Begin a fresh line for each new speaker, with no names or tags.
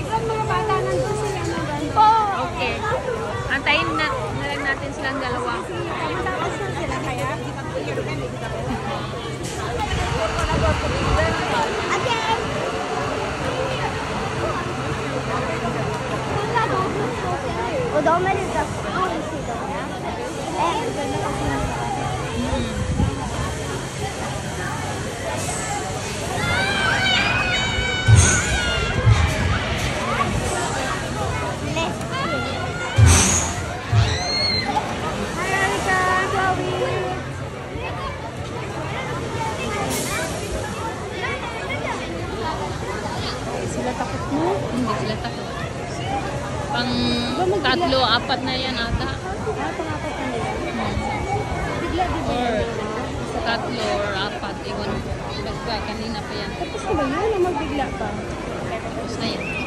Ang mga bata nandun sila na
Okay. Antayin na lang natin silang dalawa.
Matapos na sila kaya? Again! Och de är ute på sidan, ja.
Sila takot mo? Hindi sila takot. Pang tatlo, apat na yan ata.
Pangapat na nila. Bigla,
Or sa tatlo or apat. Iwan. Kanina pa yan.
Tapos na ba yun? Magbigla pa.
Tapos na yan.